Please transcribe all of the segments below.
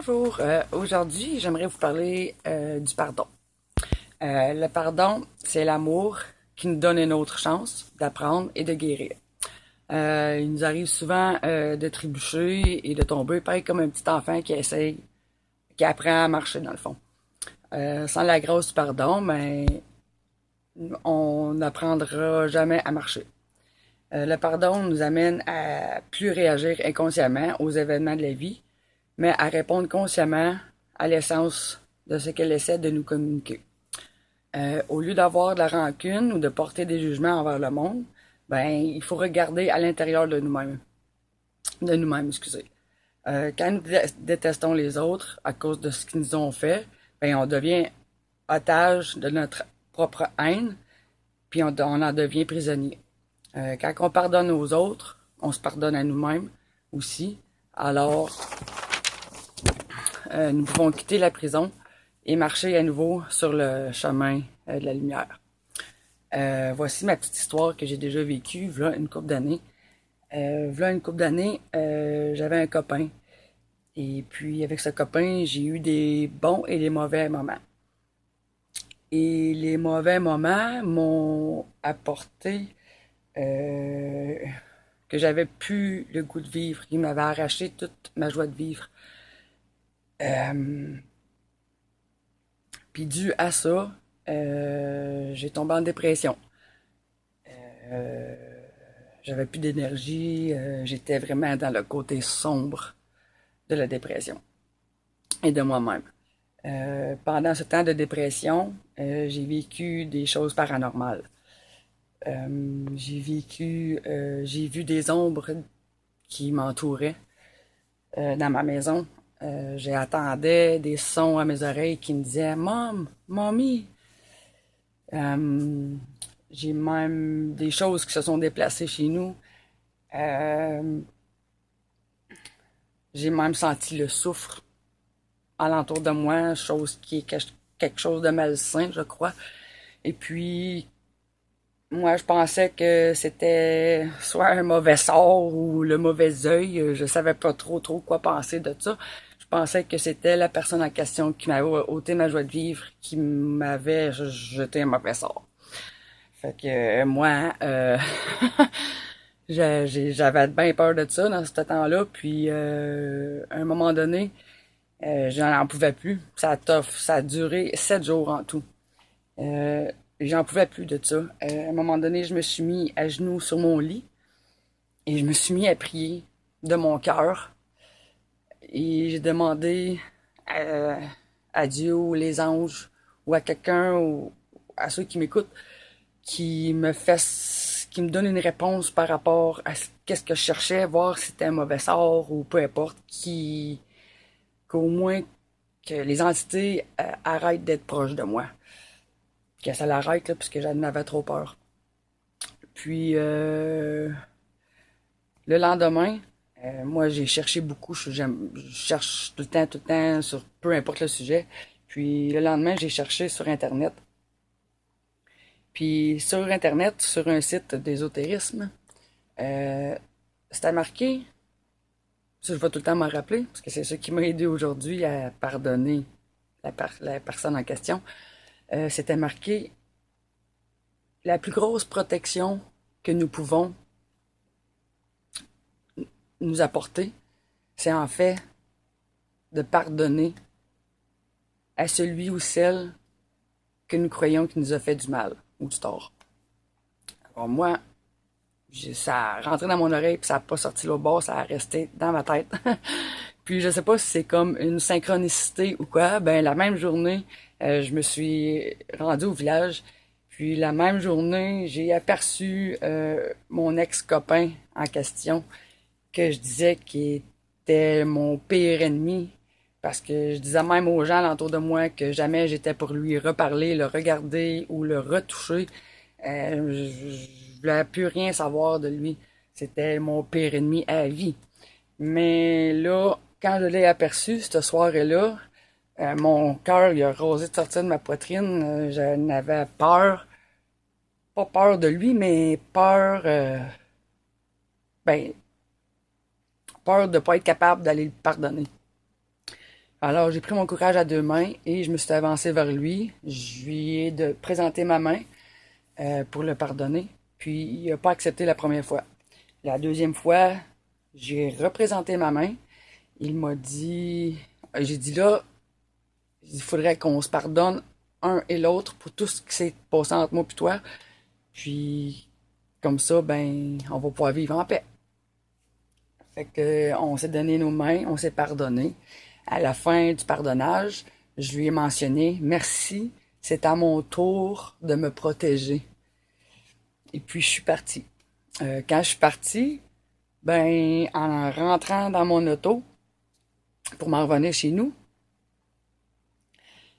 Bonjour, aujourd'hui j'aimerais vous parler du pardon. Le pardon, c'est l'amour qui nous donne une autre chance d'apprendre et de guérir. Il nous arrive souvent de trébucher et de tomber, pareil comme un petit enfant qui apprend à marcher dans le fond. Sans la grâce du pardon, ben, on n'apprendra jamais à marcher. Le pardon nous amène à plus réagir inconsciemment aux événements de la vie, mais à répondre consciemment à l'essence de ce qu'elle essaie de nous communiquer. Au lieu d'avoir de la rancune ou de porter des jugements envers le monde, ben, il faut regarder à l'intérieur de nous-mêmes. Excusez. Quand nous détestons les autres à cause de ce qu'ils nous ont fait, ben, on devient otage de notre propre haine, puis on en devient prisonnier. Quand on pardonne aux autres, on se pardonne à nous-mêmes aussi. Alors, nous pouvons quitter la prison et marcher à nouveau sur le chemin de la lumière. Voici ma petite histoire que j'ai déjà vécue, v'là une couple d'années. J'avais un copain. Et puis, avec ce copain, j'ai eu des bons et des mauvais moments. Et les mauvais moments m'ont apporté que j'avais plus le goût de vivre. Il m'avait arraché toute ma joie de vivre. Puis dû à ça, j'ai tombé en dépression. J'avais plus d'énergie, j'étais vraiment dans le côté sombre de la dépression et de moi-même. Pendant ce temps de dépression, j'ai vécu des choses paranormales. J'ai vu des ombres qui m'entouraient dans ma maison. J'attendais des sons à mes oreilles qui me disaient Mom, Mommy. J'ai même des choses qui se sont déplacées chez nous. J'ai même senti le soufre alentour de moi, chose qui est quelque chose de malsain, je crois. Et puis, moi, je pensais que c'était soit un mauvais sort ou le mauvais œil. Je savais pas trop quoi penser de ça. Je pensais que c'était la personne en question qui m'avait ôté ma joie de vivre, qui m'avait jeté un mauvais sort. Fait que moi, j'avais bien peur de ça dans ce temps-là. Puis, à un moment donné, j'en pouvais plus. Ça a duré 7 jours en tout. J'en pouvais plus de ça. À un moment donné, je me suis mis à genoux sur mon lit et je me suis mis à prier de mon cœur. Et j'ai demandé à Dieu ou les anges ou à quelqu'un ou à ceux qui m'écoutent qui me donne une réponse par rapport à qu'est-ce que je cherchais, voir si c'était un mauvais sort ou peu importe, qu'au moins que les entités arrêtent d'être proches de moi. Que ça l'arrête, là, parce que j'en avais trop peur. Puis, le lendemain, moi, j'ai cherché beaucoup. Je cherche tout le temps, sur peu importe le sujet. Puis, le lendemain, j'ai cherché sur Internet. Puis, sur Internet, sur un site d'ésotérisme, c'était marqué, ça je vais tout le temps m'en rappeler, parce que c'est ça qui m'a aidé aujourd'hui à pardonner la personne en question. C'était marqué la plus grosse protection que nous pouvons nous apporter, c'est en fait de pardonner à celui ou celle que nous croyons qui nous a fait du mal ou du tort. Alors moi, ça a rentré dans mon oreille puis ça n'a pas sorti l'autre bord, ça a resté dans ma tête. Puis je sais pas si c'est comme une synchronicité ou quoi, ben la même journée, je me suis rendue au village. Puis la même journée, j'ai aperçu mon ex-copain en question que je disais qu'il était mon pire ennemi. Parce que je disais même aux gens alentour de moi que jamais j'étais pour lui reparler, le regarder ou le retoucher. Je voulais plus rien savoir de lui. C'était mon pire ennemi à vie. Mais là, quand je l'ai aperçu, cette soirée-là, mon cœur il a rosé de sortir de ma poitrine. J'en avais peur. Pas peur de lui, mais peur... ben, peur de pas être capable d'aller le pardonner. Alors, j'ai pris mon courage à deux mains et je me suis avancé vers lui. Je lui ai de présenter ma main pour le pardonner. Puis, il n'a pas accepté la première fois. La deuxième fois, j'ai représenté ma main. Il m'a dit... J'ai dit là, il faudrait qu'on se pardonne un et l'autre pour tout ce qui s'est passé entre moi et toi. Puis, comme ça, ben, on va pouvoir vivre en paix. Fait que, on s'est donné nos mains, on s'est pardonné. À la fin du pardonnage, je lui ai mentionné, merci, c'est à mon tour de me protéger. Et puis, je suis parti. Quand je suis parti, ben, en rentrant dans mon auto, pour m'en revenir chez nous,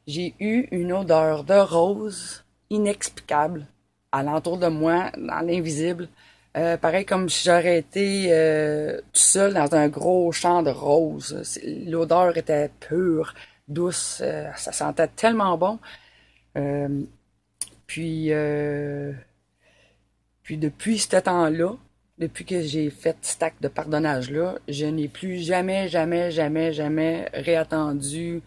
j'ai eu une odeur de rose inexplicable alentour de moi, dans l'invisible. Pareil comme si j'aurais été tout seul dans un gros champ de roses. L'odeur était pure, douce, ça sentait tellement bon. Euh, puis, euh, puis depuis ce temps-là, depuis que j'ai fait cet acte de pardonnage-là, je n'ai plus jamais, jamais, jamais, jamais réattendu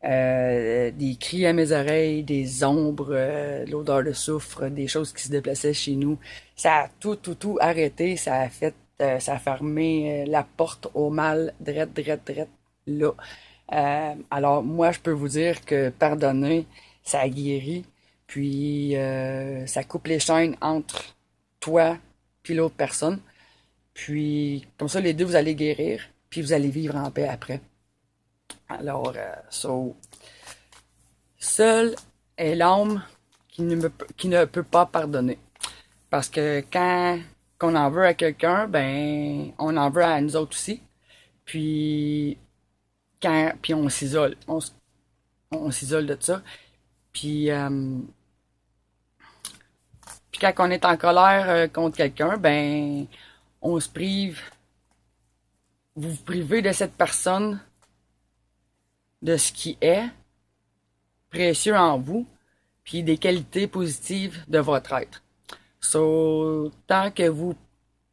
des cris à mes oreilles, des ombres, l'odeur de soufre, des choses qui se déplaçaient chez nous. Ça a tout arrêté. Ça a fermé la porte au mal, drette, là. Alors, moi, je peux vous dire que pardonner, ça guérit. Puis, ça coupe les chaînes entre toi puis l'autre personne. Puis, comme ça, les deux, vous allez guérir. Puis, vous allez vivre en paix après. Alors, seule est l'âme qui ne peut pas pardonner. Parce que quand qu'on en veut à quelqu'un, ben, on en veut à nous autres aussi. Puis, puis on s'isole. On s'isole de ça. Puis, puis quand on est en colère contre quelqu'un, ben, on se prive. Vous vous privez de cette personne, de ce qui est précieux en vous, puis des qualités positives de votre être. So, tant que vous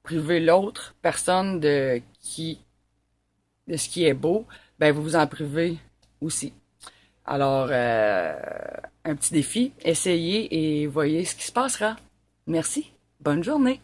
privez l'autre personne de ce qui est beau, ben vous vous en privez aussi. Alors, un petit défi, essayez et voyez ce qui se passera. Merci. Bonne journée.